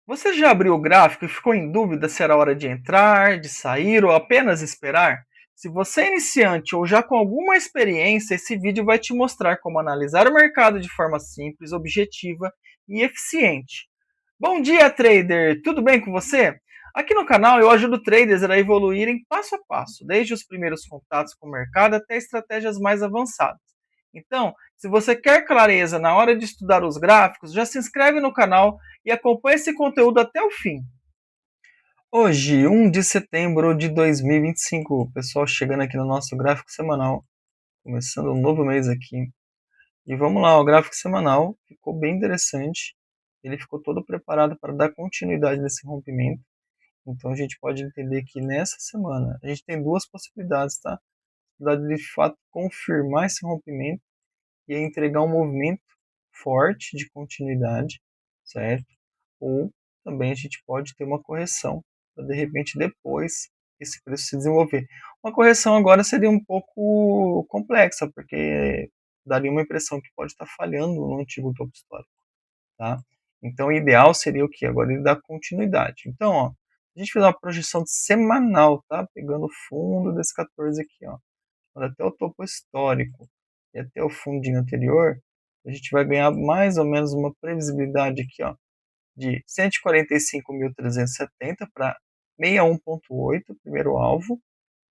Você já abriu o gráfico e ficou em dúvida se era hora de entrar, de sair ou apenas esperar? Se você é iniciante ou já com alguma experiência, esse vídeo vai te mostrar como analisar o mercado de forma simples, objetiva e eficiente. Bom dia, trader! Tudo bem com você? Aqui no canal eu ajudo traders a evoluírem passo a passo, desde os primeiros contatos com o mercado até estratégias mais avançadas. Então, se você quer clareza na hora de estudar os gráficos, já se inscreve no canal e acompanhe esse conteúdo até o fim. Hoje, 1 de setembro de 2025, pessoal, chegando aqui no nosso gráfico semanal, começando um novo mês aqui. E vamos lá, o gráfico semanal ficou bem interessante. Ele ficou todo preparado para dar continuidade nesse rompimento. Então a gente pode entender que nessa semana a gente tem duas possibilidades, tá? A possibilidade de fato confirmar esse rompimento e entregar um movimento forte de continuidade, certo? Ou também a gente pode ter uma correção para de repente depois esse preço se desenvolver. Uma correção agora seria um pouco complexa, porque daria uma impressão que pode estar falhando no antigo topo histórico, tá? Então o ideal seria o que? Agora ele dar continuidade. Então, ó, a gente fez uma projeção semanal, tá? Pegando o fundo desse 14 aqui, ó, até o topo histórico e até o fundinho anterior, a gente vai ganhar mais ou menos uma previsibilidade aqui, ó, de 145.370 para 61,8, primeiro alvo,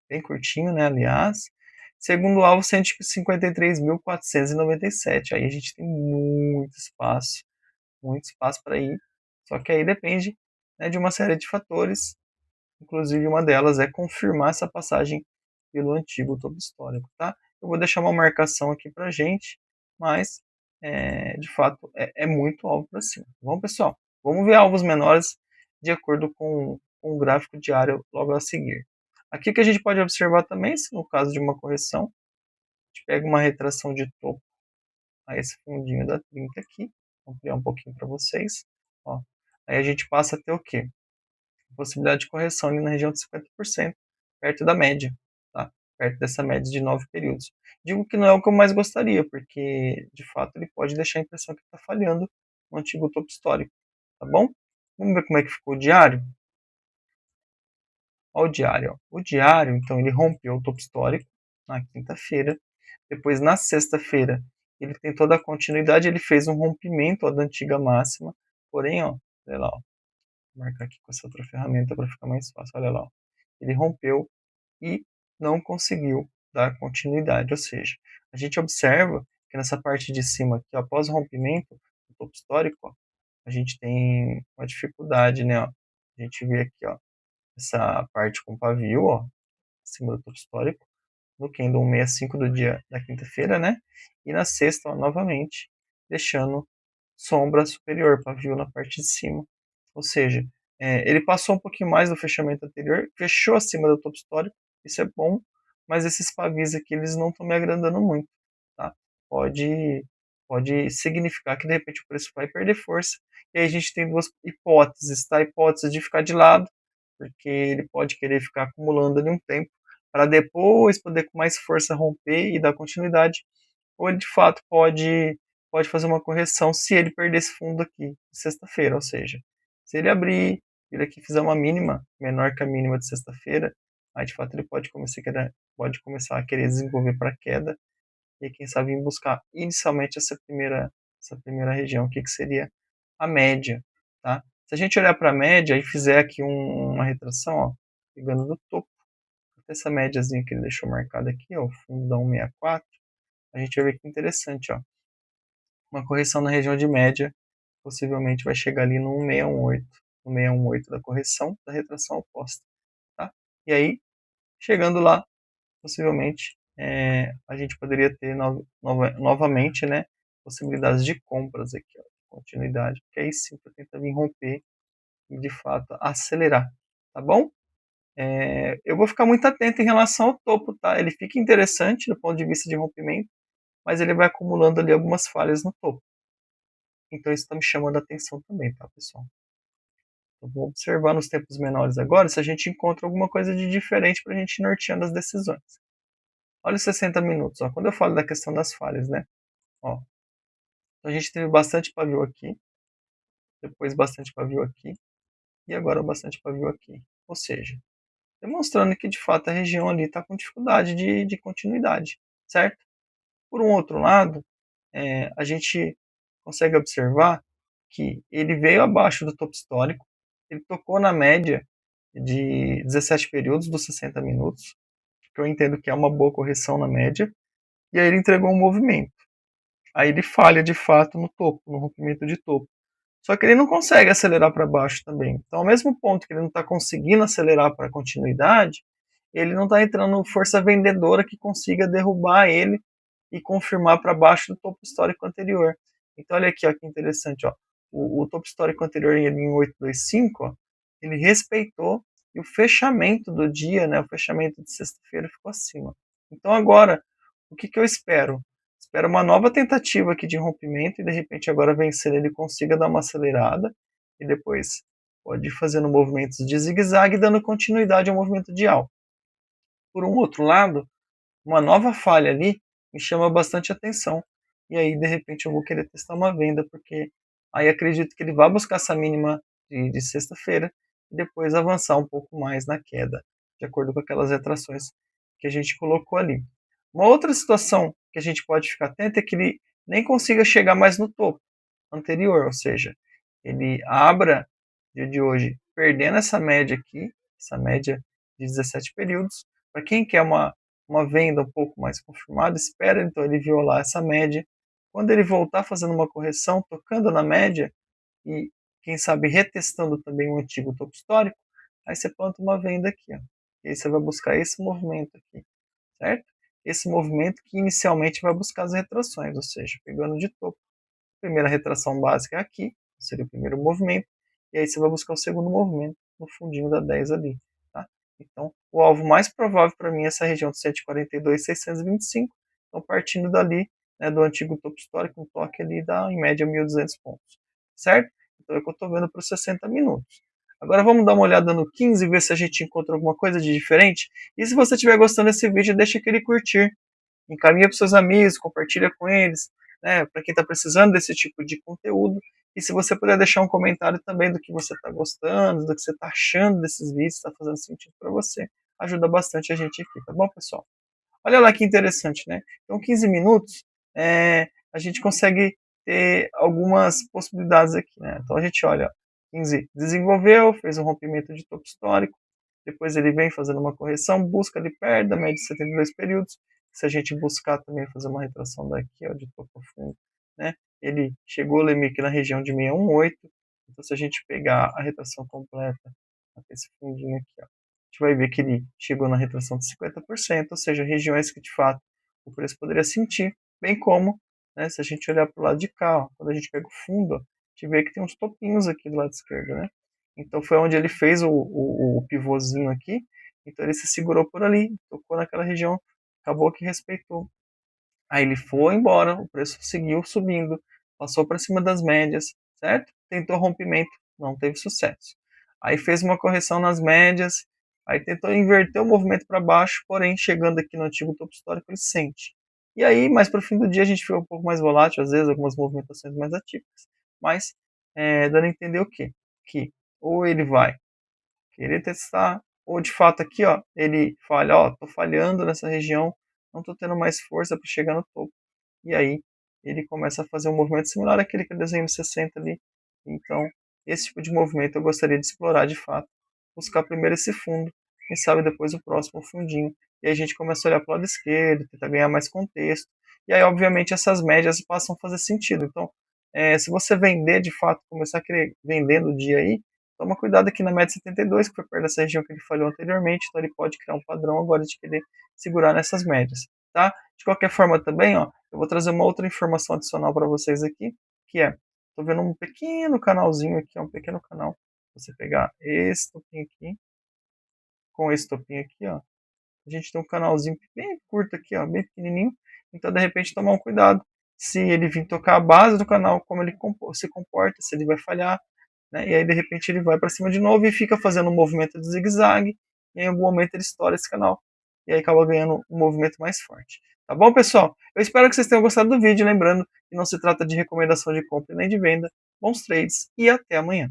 bem curtinho, né, aliás. Segundo alvo, 153.497. Aí a gente tem muito espaço para ir. Só que aí depende, né, de uma série de fatores, inclusive uma delas é confirmar essa passagem pelo antigo topo histórico, tá? Eu vou deixar uma marcação aqui para gente, mas de fato é muito alvo para cima. Bom, pessoal, vamos ver alvos menores de acordo com o gráfico diário logo a seguir. Aqui que a gente pode observar também, se no caso de uma correção, a gente pega uma retração de topo a esse fundinho da 30 aqui, vou ampliar um pouquinho para vocês, ó. Aí a gente passa a ter o quê? Possibilidade de correção ali na região de 50%, perto da média, tá? Perto dessa média de 9 períodos. Digo que não é o que eu mais gostaria, porque de fato ele pode deixar a impressão que está falhando no antigo topo histórico, tá bom? Vamos ver como é que ficou o diário? Olha o diário. Ó. O diário, então, ele rompeu o topo histórico na quinta-feira. Depois, na sexta-feira, ele tentou dar continuidade, ele fez um rompimento ó, da antiga máxima. Porém, ó, olha lá, ó, vou marcar aqui com essa outra ferramenta para ficar mais fácil. Olha lá, ó. Ele rompeu e não conseguiu dar continuidade. Ou seja, a gente observa que nessa parte de cima aqui, ó, após o rompimento do topo histórico, ó, a gente tem uma dificuldade, né? Ó. A gente vê aqui, ó, essa parte com pavio, ó, acima do topo histórico, no candle 165 do dia da quinta-feira, né? E na sexta, ó, novamente, deixando sombra superior, pavio na parte de cima. Ou seja, ele passou um pouquinho mais do fechamento anterior, fechou acima do topo histórico, isso é bom, mas esses pavis aqui eles não estão me agradando muito, tá? Pode, pode significar que de repente o preço vai perder força. E aí a gente tem duas hipóteses, tá? A hipótese de ficar de lado, porque ele pode querer ficar acumulando ali um tempo para depois poder com mais força romper e dar continuidade, ou ele de fato pode fazer uma correção se ele perder esse fundo aqui sexta-feira, ou seja, se ele abrir, ele aqui fizer uma mínima menor que a mínima de sexta-feira, aí de fato ele pode começar a querer desenvolver para queda e quem sabe vir buscar inicialmente essa primeira região, o que seria a média, tá? Se a gente olhar para a média e fizer aqui uma retração, ó, pegando do topo, essa médiazinha que ele deixou marcada aqui, ó, o fundo da 164, a gente vai ver que interessante, ó, uma correção na região de média, possivelmente vai chegar ali no 1,618, no 618 da correção da retração oposta, tá? E aí, chegando lá, possivelmente, a gente poderia ter novamente, né, possibilidades de compras aqui, ó, continuidade, que aí sim para tentar vir romper e de fato acelerar, tá bom? Eu vou ficar muito atento em relação ao topo, tá? Ele fica interessante do ponto de vista de rompimento, mas ele vai acumulando ali algumas falhas no topo. Então isso está me chamando a atenção também, tá, pessoal? Eu vou observar nos tempos menores agora se a gente encontra alguma coisa de diferente para a gente ir norteando as decisões. Olha os 60 minutos, ó, quando eu falo da questão das falhas, né? Ó, a gente teve bastante pavio aqui, depois bastante pavio aqui, e agora bastante pavio aqui. Ou seja, demonstrando que de fato a região ali está com dificuldade de continuidade, certo? Por um outro lado, a gente consegue observar que ele veio abaixo do topo histórico, ele tocou na média de 17 períodos dos 60 minutos, que eu entendo que é uma boa correção na média, e aí ele entregou um movimento. Aí ele falha de fato no topo, no rompimento de topo. Só que ele não consegue acelerar para baixo também. Então, ao mesmo ponto que ele não está conseguindo acelerar para a continuidade, ele não está entrando força vendedora que consiga derrubar ele e confirmar para baixo do topo histórico anterior. Então, olha aqui, ó, que interessante. Ó. O topo histórico anterior em 825, ó, ele respeitou e o fechamento do dia, né, o fechamento de sexta-feira ficou acima. Então, agora, o que, que eu espero? Espero uma nova tentativa aqui de rompimento e de repente agora vencer ele consiga dar uma acelerada e depois pode ir fazendo movimentos de zigue-zague dando continuidade ao movimento de alta. Por um outro lado, uma nova falha ali me chama bastante atenção e aí de repente eu vou querer testar uma venda porque aí acredito que ele vai buscar essa mínima de sexta-feira e depois avançar um pouco mais na queda, de acordo com aquelas retrações que a gente colocou ali. Uma outra situação que a gente pode ficar atento é que ele nem consiga chegar mais no topo anterior, ou seja, ele abra dia de hoje perdendo essa média aqui, essa média de 17 períodos. Para quem quer uma venda um pouco mais confirmada, espera então ele violar essa média. Quando ele voltar fazendo uma correção, tocando na média e quem sabe retestando também o antigo topo histórico, aí você planta uma venda aqui, ó. E aí você vai buscar esse movimento aqui, certo? Esse movimento que inicialmente vai buscar as retrações, ou seja, pegando de topo. A primeira retração básica é aqui, seria o primeiro movimento, e aí você vai buscar o segundo movimento no fundinho da 10 ali, tá? Então, o alvo mais provável para mim é essa região de 142,625, então partindo dali, né, do antigo topo histórico, um toque ali dá em média 1.200 pontos, certo? Então é o que eu estou vendo para os 60 minutos. Agora vamos dar uma olhada no 15 e ver se a gente encontra alguma coisa de diferente. E se você estiver gostando desse vídeo, deixa aquele curtir, encaminha para seus amigos, compartilha com eles, né, para quem está precisando desse tipo de conteúdo. E se você puder deixar um comentário também do que você está gostando, do que você está achando desses vídeos, está fazendo sentido para você, ajuda bastante a gente aqui, tá bom, pessoal? Olha lá que interessante, né? Então, 15 minutos, a gente consegue ter algumas possibilidades aqui, né? Então, a gente olha, 15 desenvolveu, fez um rompimento de topo histórico, depois ele vem fazendo uma correção, busca ali perto da média de 72 períodos. Se a gente buscar também fazer uma retração daqui, ó, de topo fundo, né? Ele chegou aqui na região de 618. Então, se a gente pegar a retração completa, esse fundinho aqui, ó, a gente vai ver que ele chegou na retração de 50%, ou seja, regiões que de fato o preço poderia sentir, bem como, né, se a gente olhar para o lado de cá, ó, quando a gente pega o fundo, ó, a gente vê que tem uns topinhos aqui do lado esquerdo, né? Então foi onde ele fez o pivôzinho aqui, então ele se segurou por ali, tocou naquela região, acabou que respeitou. Aí ele foi embora, o preço seguiu subindo, passou para cima das médias, certo? Tentou rompimento, não teve sucesso. Aí fez uma correção nas médias, aí tentou inverter o movimento para baixo, porém chegando aqui no antigo topo histórico ele sente. E aí, mais para o fim do dia, a gente fica um pouco mais volátil, às vezes algumas movimentações mais atípicas, mas dando a entender o quê? Que ou ele vai querer testar, ou de fato aqui, ó, ele falha, ó, tô falhando nessa região, não tô tendo mais força para chegar no topo. E aí ele começa a fazer um movimento similar àquele que eu desenhei no 60 ali. Então, esse tipo de movimento eu gostaria de explorar de fato. Buscar primeiro esse fundo, quem sabe depois o próximo fundinho. E aí a gente começa a olhar para o lado esquerdo, tentar ganhar mais contexto. E aí, obviamente, essas médias passam a fazer sentido. Então, se você vender de fato, começar a querer vender no dia aí, toma cuidado aqui na média 72, que foi perto dessa região que ele falhou anteriormente, então ele pode criar um padrão agora de querer segurar nessas médias, tá? De qualquer forma também, ó, eu vou trazer uma outra informação adicional para vocês aqui, que é, tô vendo um pequeno canalzinho aqui, um pequeno canal, você pegar esse topinho aqui, com esse topinho aqui, ó, a gente tem um canalzinho bem curto aqui, ó, bem pequenininho, então de repente tomar um cuidado, se ele vir tocar a base do canal, como ele se comporta, se ele vai falhar, né? E aí de repente ele vai para cima de novo e fica fazendo um movimento de zigue-zague, e em algum momento ele estoura esse canal, e aí acaba ganhando um movimento mais forte. Tá bom, pessoal? Eu espero que vocês tenham gostado do vídeo, lembrando que não se trata de recomendação de compra nem de venda. Bons trades e até amanhã.